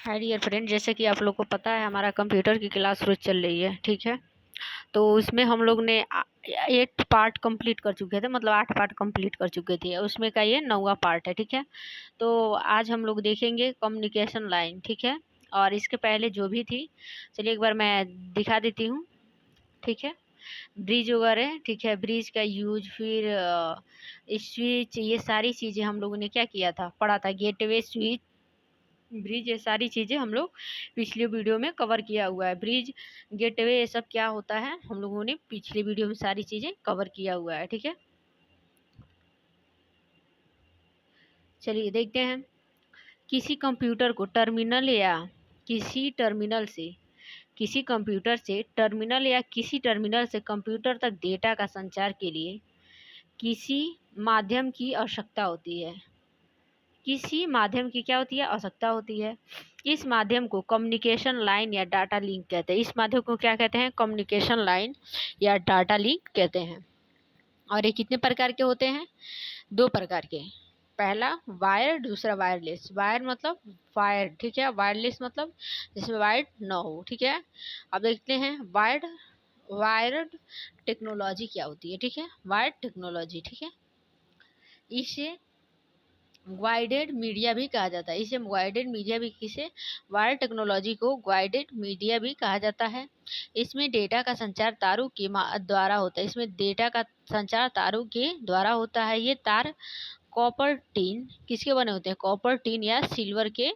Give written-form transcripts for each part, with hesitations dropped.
Hi dear friend, जैसे कि आप लोग को पता है हमारा कंप्यूटर की क्लास रोज चल रही है। ठीक है, तो उसमें हम लोग ने 8 पार्ट कंप्लीट कर चुके थे, मतलब 8 पार्ट कंप्लीट कर चुके थे। उसमें का ये 9वां पार्ट है। ठीक है, तो आज हम लोग देखेंगे कम्युनिकेशन लाइन। ठीक है, और इसके पहले जो भी थी, चलिए एक बार मैं दिखा देती हूँ। ठीक है, ब्रिज वगैरह, ठीक है, ब्रिज का यूज, फिर स्विच, ये सारी चीज़ें हम लोगों ने क्या किया था, पढ़ा था। गेटवे, स्विच, ब्रिज, ये सारी चीज़ें हम लोग पिछले वीडियो में कवर किया हुआ है। ब्रिज, गेटवे, ये सब क्या होता है हम लोगों ने पिछले वीडियो में सारी चीज़ें कवर किया हुआ है। ठीक है, चलिए देखते हैं। किसी कंप्यूटर को टर्मिनल या किसी टर्मिनल से किसी कंप्यूटर से टर्मिनल या किसी टर्मिनल से कंप्यूटर तक डेटा का संचार के लिए किसी माध्यम की आवश्यकता होती है। किसी माध्यम की क्या होती है, आवश्यकता होती है। इस माध्यम को कम्युनिकेशन लाइन या डाटा लिंक कहते हैं। इस माध्यम को क्या कहते हैं, कम्युनिकेशन लाइन या डाटा लिंक कहते हैं। और ये कितने प्रकार के होते हैं, 2 प्रकार के। पहला वायर, दूसरा वायरलेस। वायर मतलब वायर, ठीक है, वायरलेस मतलब जिसमें वायर न हो। ठीक है, अब देखते हैं वायर्ड वायर्ड टेक्नोलॉजी क्या होती है। ठीक है, वायर्ड टेक्नोलॉजी, ठीक है, इसे गाइडेड मीडिया भी कहा जाता है। इसे गाइडेड मीडिया भी, किसे, वायर टेक्नोलॉजी को गाइडेड मीडिया भी कहा जाता है। इसमें डेटा का संचार तारों के द्वारा होता है। इसमें डेटा का संचार तारों के द्वारा होता है। ये तार कॉपर टिन किसके बने होते हैं, कॉपर टिन या सिल्वर के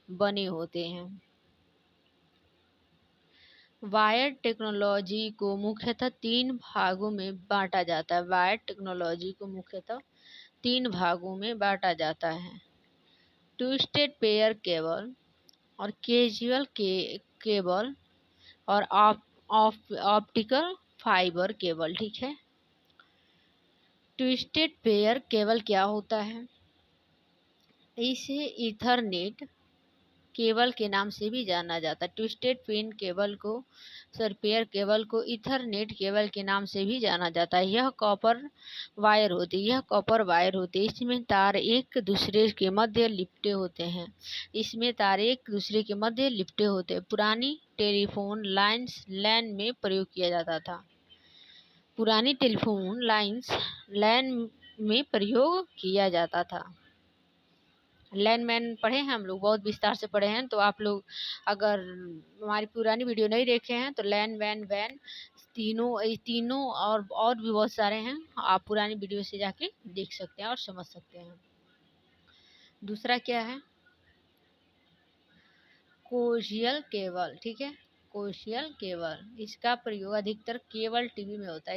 बने होते हैं। वायर टेक्नोलॉजी को मुख्यतः 3 भागों में बांटा जाता है। वायर टेक्नोलॉजी को मुख्यतः 3 भागों में बांटा जाता है। ट्विस्टेड पेयर केबल और कैजुअल केबल और ऑप्टिकल फाइबर केबल। ठीक है, ट्विस्टेड पेयर केबल क्या होता है, इसे ईथरनेट केबल के नाम से भी जाना जाता है। ट्विस्टेड पेन केबल को, पेयर केबल को ईथरनेट केबल के नाम से भी जाना जाता है। यह कॉपर वायर होती है। इसमें तार एक दूसरे के मध्य लिपटे होते हैं। पुरानी टेलीफोन लाइन्स लैन में प्रयोग किया जाता था। पुरानी टेलीफोन लाइन्स लैन में प्रयोग किया जाता था। लैंडमैन पढ़े हैं हम लोग, बहुत विस्तार से पढ़े हैं। तो आप लोग अगर हमारी पुरानी वीडियो नहीं देखे हैं तो लैंडमैन, वैन, तीनों और भी बहुत सारे हैं, आप पुरानी वीडियो से जाके देख सकते हैं और समझ सकते हैं। दूसरा क्या है, कोशियल केबल। ठीक है, कोशियल केबल, इसका प्रयोग अधिकतर केबल टीवी में होता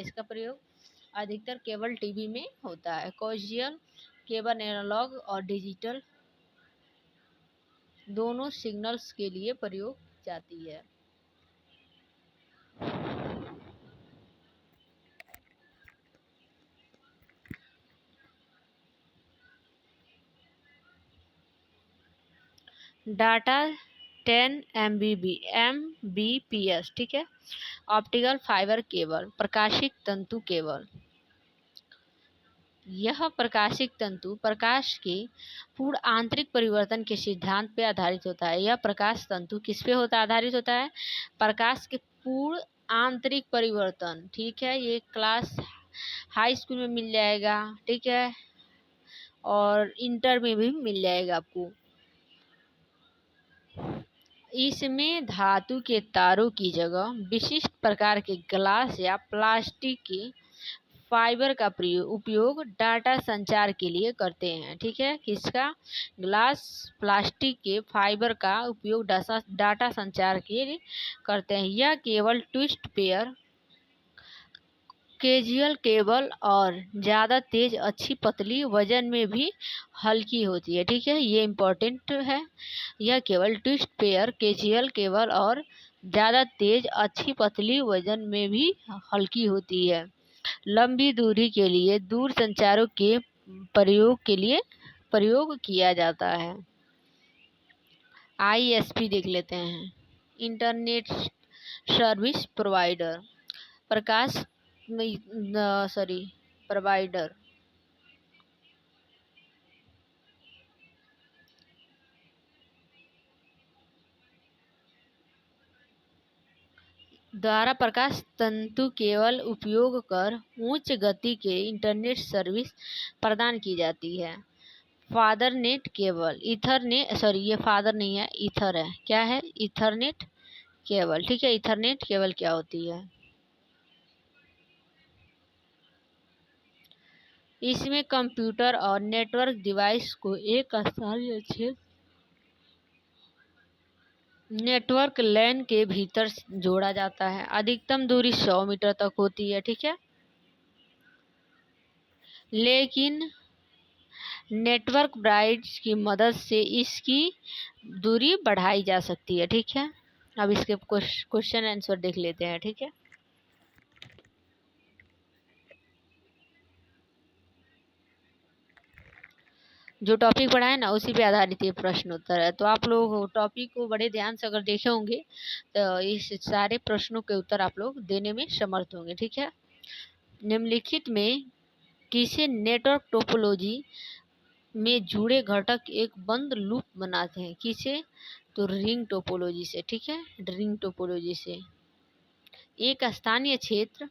है। कोशियल केबल एनालॉग और डिजिटल दोनों सिग्नल्स के लिए प्रयोग जाती है। Data 10 Mbps। ठीक है, ऑप्टिकल फाइबर केबल, प्रकाशिक तंतु केबल। यह प्रकाशिक तंतु प्रकाश के पूर्ण आंतरिक परिवर्तन के सिद्धांत पे आधारित होता है। यह प्रकाश तंतु किस पे आधारित होता है, प्रकाश के पूर्ण आंतरिक परिवर्तन। ठीक है, ये क्लास हाई स्कूल में मिल जाएगा। ठीक है, और इंटर में भी मिल जाएगा आपको। इसमें धातु के तारों की जगह विशिष्ट प्रकार के ग्लास या प्लास्टिक के फाइबर का उपयोग डाटा संचार के लिए करते हैं। ठीक है, किसका, ग्लास, प्लास्टिक के फाइबर का उपयोग डाटा संचार के लिए करते हैं। यह केवल ट्विस्ट पेयर, कैजुअल केबल और ज़्यादा तेज, अच्छी पतली, वजन में भी हल्की होती है। ठीक है, ये इम्पोर्टेंट है। यह केवल ट्विस्ट पेयर, कैजुअल केबल और ज़्यादा तेज, अच्छी पतली, वजन में भी हल्की होती है। लंबी दूरी के लिए दूर संचारों के प्रयोग किया जाता है। ISP देख लेते हैं, इंटरनेट सर्विस प्रोवाइडर, प्रकाश प्रोवाइडर। द्वारा प्रकाश तंतु केबल उपयोग कर उच्च गति के इंटरनेट सर्विस प्रदान की जाती है। फादरनेट केबल, इथरनेट, सॉरी ये फादर नहीं है, ईथर है। क्या है? Ethernet cable. ठीक है, इथरनेट केबल क्या होती है? इसमें कंप्यूटर और नेटवर्क डिवाइस को एक स्थानीय क्षेत्र नेटवर्क लैन के भीतर जोड़ा जाता है। अधिकतम दूरी 100 मीटर तक होती है। ठीक है, लेकिन नेटवर्क ब्राइट्स की मदद से इसकी दूरी बढ़ाई जा सकती है। ठीक है, अब इसके क्वेश्चन आंसर देख लेते हैं। ठीक है, जो टॉपिक पढ़ा है ना उसी पे आधारित ये प्रश्न उत्तर है। तो आप लोग टॉपिक को बड़े ध्यान से अगर देखे होंगे तो इस सारे प्रश्नों के उत्तर आप लोग देने में समर्थ होंगे। ठीक है, निम्नलिखित में किसी नेटवर्क टोपोलॉजी में जुड़े घटक एक बंद लूप बनाते हैं? किसे? तो रिंग टोपोलॉजी से। ठीक है, रिंग टोपोलॉजी से। एक स्थानीय क्षेत्र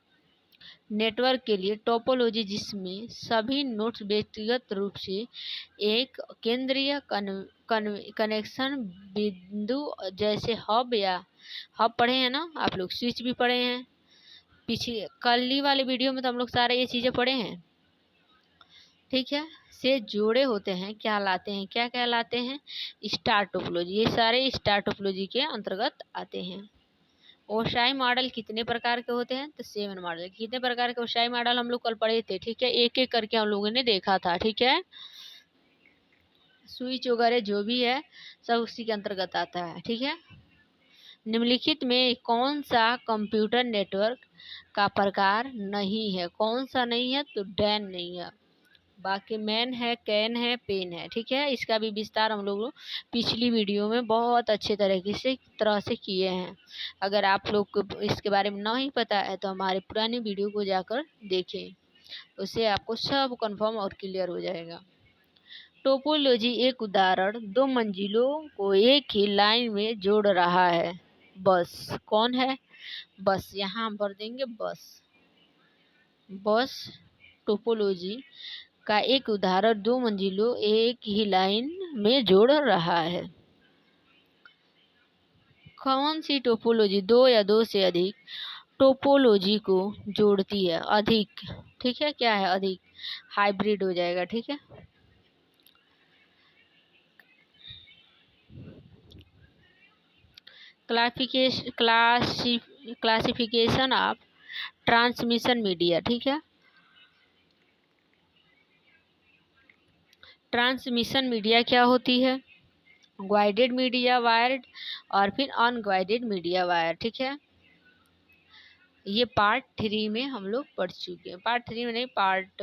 नेटवर्क के लिए टोपोलॉजी जिसमें सभी नोड्स व्यक्तिगत रूप से एक केंद्रीय कनेक्शन बिंदु जैसे हब या हब पढ़े हैं ना आप लोग, स्विच भी पढ़े हैं पीछे कल वाले वीडियो में, तो हम लोग सारे ये चीजें पढ़े हैं। ठीक है, से जोड़े होते हैं कहलाते हैं, क्या कहलाते हैं? Star topology. ये सारे स्टार टोपोलॉजी के अंतर्गत आते हैं। ओसाई मॉडल कितने प्रकार के होते हैं? तो 7 मॉडल। कितने प्रकार के ओसाई मॉडल हम लोग कल पढ़े थे? ठीक है, एक एक करके हम लोगों ने देखा था। ठीक है, स्विच वगैरह जो भी है सब उसी के अंतर्गत आता है। ठीक है, निम्नलिखित में कौन सा कंप्यूटर नेटवर्क का प्रकार नहीं है? कौन सा नहीं है? तो डैन नहीं है, बाकी मैन है, कैन है, पेन है। ठीक है, इसका भी विस्तार हम लोग पिछली वीडियो में बहुत अच्छे तरह से किए हैं। अगर आप लोग को इसके बारे में नहीं पता है तो हमारे पुरानी वीडियो को जाकर देखें, उससे आपको सब कंफर्म और क्लियर हो जाएगा। टोपोलॉजी एक उदाहरण, 2 मंजिलों को एक ही लाइन में जोड़ रहा है। बस कौन है? बस, यहाँ हम भर देंगे बस। बस टोपोलॉजी का एक उदाहरण 2 मंजिलों एक ही लाइन में जोड़ रहा है। कौन सी टोपोलॉजी 2 या 2 से अधिक टोपोलॉजी को जोड़ती है? अधिक। ठीक है, क्या है? अधिक, हाइब्रिड हो जाएगा। ठीक है, क्लासिफिकेशन ऑफ ट्रांसमिशन मीडिया। ठीक है, ट्रांसमिशन मीडिया क्या होती है? गाइडेड मीडिया वायर्ड और फिर अनगाइडेड मीडिया वायर। ठीक है, ये पार्ट 3 में हम लोग पढ़ चुके हैं। पार्ट 3 में नहीं, पार्ट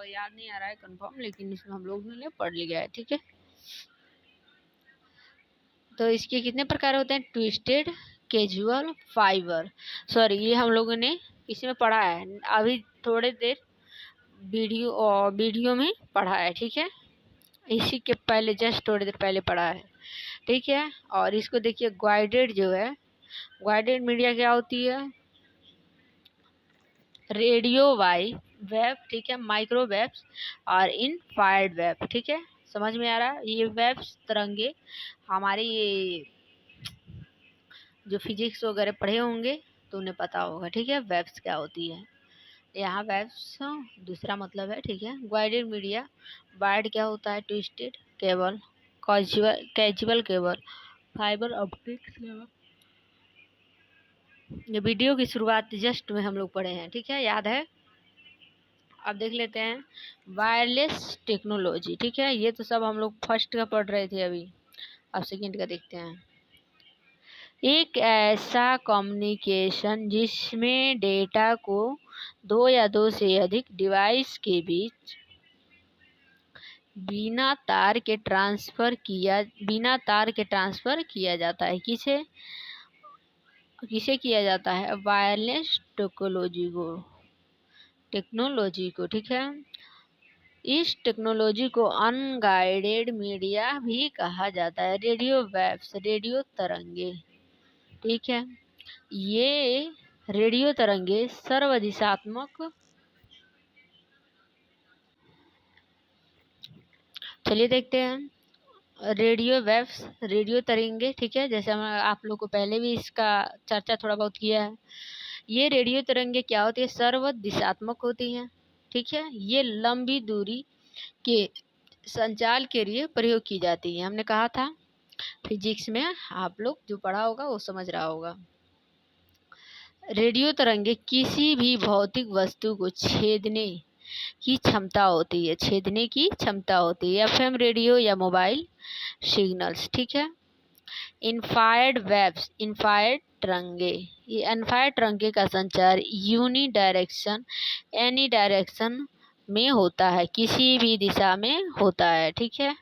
याद नहीं आ रहा है कंफर्म, लेकिन इसमें हम लोग ने पढ़ लिया है। ठीक है, तो इसके कितने प्रकार होते हैं? Twisted, casual, fibre. सॉरी, ये हम लोगों ने इसमें पढ़ा है अभी थोड़े देर वीडियो में पढ़ा है। ठीक है, इसी के पहले जस्ट थोड़ी देर पहले पढ़ा है। ठीक है, और इसको देखिए, गाइडेड जो है, गाइडेड मीडिया क्या होती है? रेडियो वेव, ठीक है, माइक्रोवेव्स और इनफ्रारेड वेव। ठीक है, समझ में आ रहा है? ये वेव्स, तरंगे, हमारे ये जो फिजिक्स वगैरह पढ़े होंगे तो उन्हें पता होगा। ठीक है, वेव्स क्या होती है? यहाँ वेव्स दूसरा मतलब है। ठीक है, गाइडेड मीडिया, वायर्ड क्या होता है? Twisted cable, casual cable, fibre optics cable. ये वीडियो की शुरुआत जस्ट में हम लोग पढ़े हैं। ठीक है, याद है? अब देख लेते हैं वायरलेस टेक्नोलॉजी। ठीक है, ये तो सब हम लोग फर्स्ट का पढ़ रहे थे अभी, अब सेकंड का देखते हैं। एक ऐसा कम्युनिकेशन जिसमें डेटा को 2 या 2 से अधिक डिवाइस के बीच बिना तार के ट्रांसफर किया जाता है। किसे किया जाता है? वायरलेस टेक्नोलॉजी को। ठीक है, इस टेक्नोलॉजी को अनगाइडेड मीडिया भी कहा जाता है। रेडियो वेव्स, रेडियो तरंगे, ठीक है। ये रेडियो तरंगे सर्वदिशात्मक, चलिए देखते हैं रेडियो वेव्स, रेडियो तरंगे, ठीक है। जैसे हम आप लोग को पहले भी इसका चर्चा थोड़ा बहुत किया है। ये रेडियो तरंगे क्या होती है? सर्व दिशात्मक होती हैं, ठीक है। ये लंबी दूरी के संचार के लिए प्रयोग की जाती है। हमने कहा था फिजिक्स में, आप लोग जो पढ़ा होगा वो समझ रहा होगा। रेडियो तरंगे किसी भी भौतिक वस्तु को छेदने की क्षमता होती है, छेदने की क्षमता होती है। एफएम रेडियो या मोबाइल सिग्नल्स, ठीक है। इनफायर्ड वेव्स, इनफायर्ड तरंगे, ये इनफायर्ड तरंगे का संचार यूनी डायरेक्शन, एनी डायरेक्शन में होता है, किसी भी दिशा में होता है, ठीक है।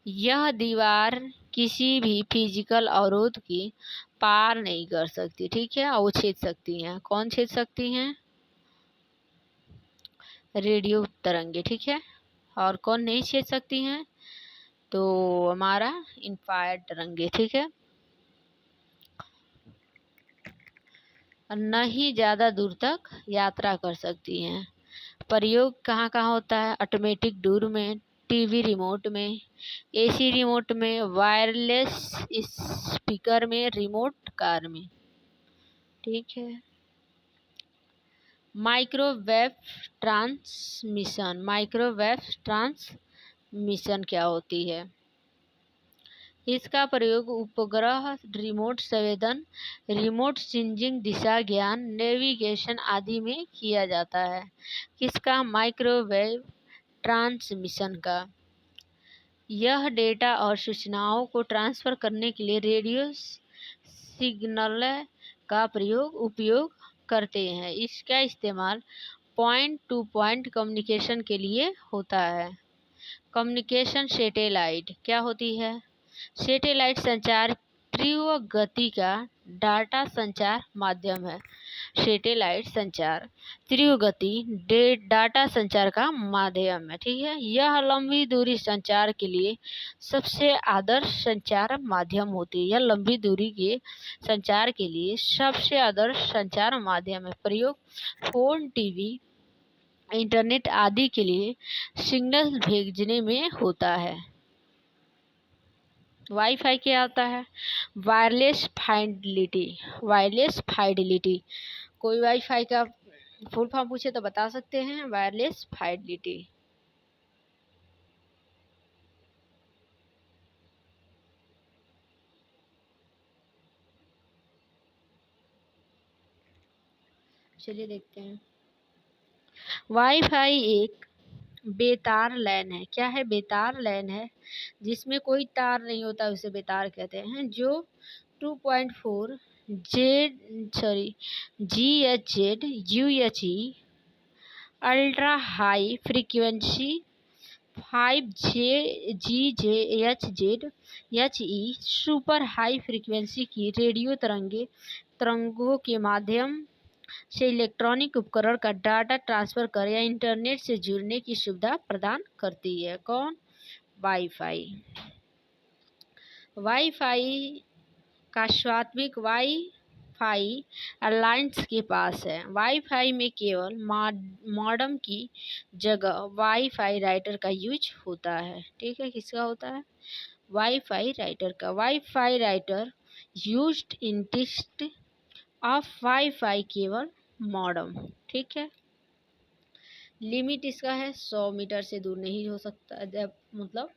यह दीवार किसी भी फिजिकल अवरोध की पार नहीं कर सकती, ठीक है, और वो छेद सकती हैं। कौन छेद सकती हैं? रेडियो तरंगे, ठीक है। और कौन नहीं छेद सकती हैं? तो हमारा इनफायर्ड तरंगे, ठीक है। न ही ज़्यादा दूर तक यात्रा कर सकती हैं। प्रयोग कहाँ कहाँ होता है? ऑटोमेटिक डोर में, टीवी रिमोट में, एसी रिमोट में, वायरलेस स्पीकर में, रिमोट कार में, ठीक है। माइक्रोवेव ट्रांसमिशन, माइक्रोवेव ट्रांसमिशन क्या होती है? इसका प्रयोग उपग्रह, रिमोट संवेदन, रिमोट सेंसिंग, दिशा ज्ञान, नेविगेशन आदि में किया जाता है। किसका? माइक्रोवेव ट्रांसमिशन का। यह डेटा और सूचनाओं को ट्रांसफर करने के लिए रेडियो सिग्नल का उपयोग करते हैं। इसका इस्तेमाल पॉइंट टू पॉइंट कम्युनिकेशन के लिए होता है। कम्युनिकेशन सैटेलाइट क्या होती है? सैटेलाइट संचार तीव्र गति का डाटा संचार माध्यम है। सैटेलाइट संचार तीव्र गति डाटा संचार का माध्यम है, ठीक है। यह लंबी दूरी संचार के लिए सबसे आदर्श संचार माध्यम होती है। यह लंबी दूरी के संचार के लिए सबसे आदर्श संचार माध्यम है। प्रयोग फोन, टीवी, इंटरनेट आदि के लिए सिग्नल भेजने में होता है। वाईफाई क्या होता है? Wireless fidelity, wireless fidelity. कोई वाईफाई का फुल फॉर्म पूछे तो बता सकते हैं? Wireless fidelity. चलिए देखते हैं। वाईफाई एक बेतार लैन है। क्या है? बेतार लैन है, जिसमें कोई तार नहीं होता, उसे बेतार कहते हैं। जो 2.4 GHz UHE ultra high frequency 5GHz super high frequency की रेडियो तरंगों के माध्यम से इलेक्ट्रॉनिक उपकरण का डाटा ट्रांसफर कर या इंटरनेट से जुड़ने की सुविधा प्रदान करती है। कौन? वाईफाई। वाईफाई का स्वामित्व वाईफाई अलायंस के पास है। वाईफाई में केवल मॉडेम की जगह वाईफाई राउटर का यूज होता है, ठीक है। किसका होता है? वाईफाई राउटर का। Wifi router used instead of wifi केवल मॉडेम, ठीक है। लिमिट इसका है 100 मीटर से दूर नहीं हो सकता, जब मतलब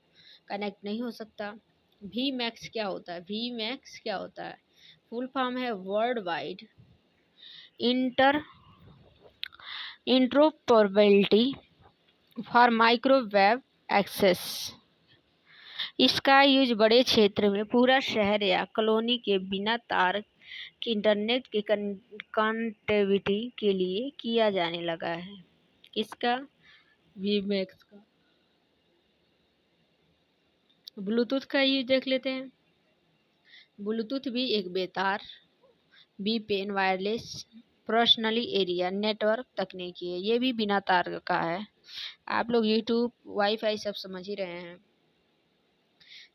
कनेक्ट नहीं हो सकता। वी मैक्स क्या होता है? वी मैक्स क्या होता है? फुल फॉर्म है world wide inter interoperability for microwave access. इसका यूज बड़े क्षेत्र में पूरा शहर या कॉलोनी के बिना तार के इंटरनेट के कनेक्टिविटी के लिए किया जाने लगा है। किसका? वीमैक्स का। ब्लूटूथ का यूज देख लेते हैं। ब्लूटूथ भी एक बेतार वायरलेस पर्सनली एरिया नेटवर्क तकनीकी है। ये भी बिना तार का है। आप लोग यूट्यूब वाईफाई सब समझ ही रहे हैं,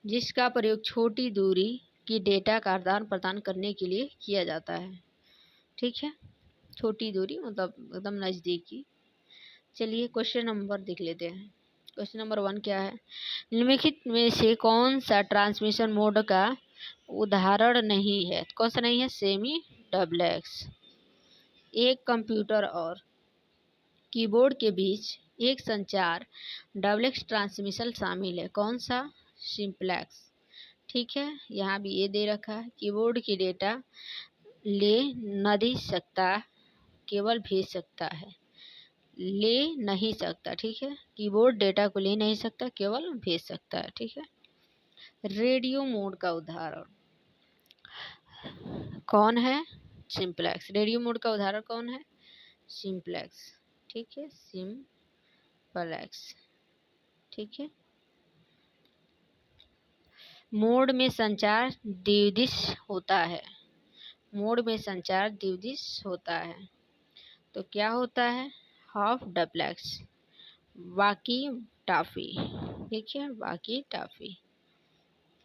जिसका प्रयोग छोटी दूरी की डेटा का आदान प्रदान करने के लिए किया जाता है। ठीक है, छोटी दूरी मतलब एकदम नज़दीकी। चलिए क्वेश्चन नंबर देख लेते हैं। क्वेश्चन नंबर 1 क्या है? निम्नलिखित में से कौन सा ट्रांसमिशन मोड का उदाहरण नहीं है? कौन सा नहीं है? Semi duplex. एक कंप्यूटर और कीबोर्ड के बीच एक संचार डुप्लेक्स ट्रांसमिशन शामिल है। कौन सा? सिंप्लेक्स। ठीक है, यहाँ भी ये दे रखा है, कीबोर्ड की डेटा ले नहीं सकता, केवल भेज सकता है। ले नहीं सकता, ठीक है, कीबोर्ड डेटा को ले नहीं सकता, केवल भेज सकता है। ठीक है। रेडियो मोड का उदाहरण कौन है? सिंप्लेक्स। रेडियो मोड का उदाहरण कौन है? सिंप्लेक्स। ठीक है, सिंप्लेक्स। ठीक है। मोड में संचार द्विदिश होता है। मोड में संचार द्विदिश होता है तो क्या होता है? हाफ डुप्लेक्स, वाकी टाफी। ठीक है, वाकी टाफी।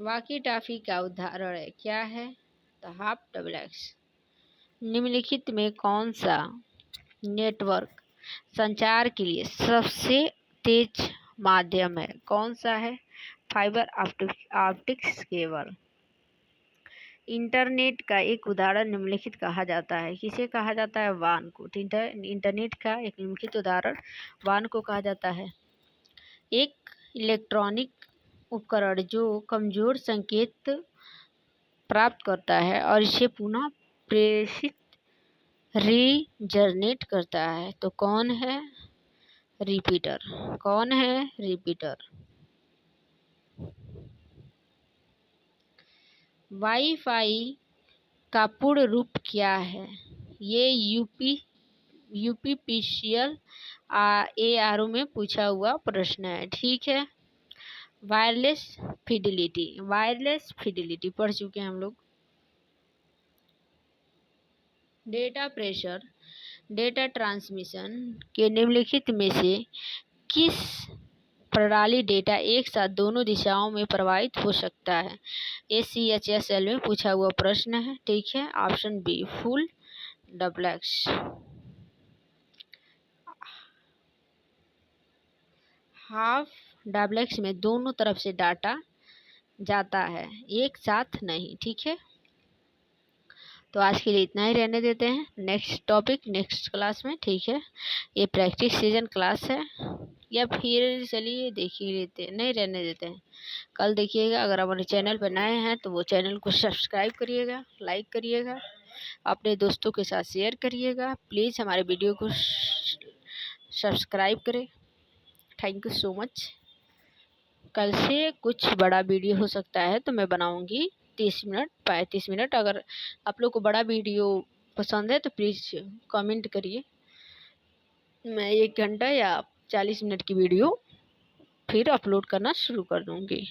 वाकी टाफी का उदाहरण है क्या है? तो हाफ डुप्लेक्स। निम्नलिखित में कौन सा नेटवर्क संचार के लिए सबसे तेज माध्यम है? कौन सा है? Fibre optics cable. इंटरनेट का एक उदाहरण निम्नलिखित कहा जाता है। किसे कहा जाता है? वान को। इंटरनेट का एक निम्नलिखित उदाहरण वान को कहा जाता है। एक इलेक्ट्रॉनिक उपकरण जो कमजोर संकेत प्राप्त करता है और इसे पुनः प्रेषित रीजनरेट करता है तो कौन है? रिपीटर। कौन है? रिपीटर। वाईफाई का पूर्ण रूप क्या है? ये यूपीपीसीएल ARO में पूछा हुआ प्रश्न है। ठीक है। Wireless fidelity. वायरलेस फिडिलिटी पढ़ चुके हैं हम लोग। डेटा प्रेशर, डेटा ट्रांसमिशन के निम्नलिखित में से किस प्रणाली डेटा एक साथ दोनों दिशाओं में प्रवाहित हो सकता है? SCHSL में पूछा हुआ प्रश्न है। ठीक है, option B full duplex. Half duplex में दोनों तरफ से डाटा जाता है, एक साथ नहीं। ठीक है, तो आज के लिए इतना ही रहने देते हैं। नेक्स्ट टॉपिक नेक्स्ट क्लास में। ठीक है, ये प्रैक्टिस सीजन क्लास है या फिर चलिए देख ही लेते हैं, नहीं रहने देते हैं, कल देखिएगा। अगर हमारे चैनल पर नए हैं तो वो चैनल को सब्सक्राइब करिएगा, लाइक करिएगा, अपने दोस्तों के साथ शेयर करिएगा। प्लीज़ हमारे वीडियो को सब्सक्राइब करें। Thank you so much. कल से कुछ बड़ा वीडियो हो सकता है तो मैं बनाऊंगी 30 मिनट 35 मिनट। अगर आप लोग को बड़ा वीडियो पसंद है तो प्लीज़ कमेंट करिए, मैं 1 घंटा या 40 मिनट की वीडियो फिर अपलोड करना शुरू कर दूंगी।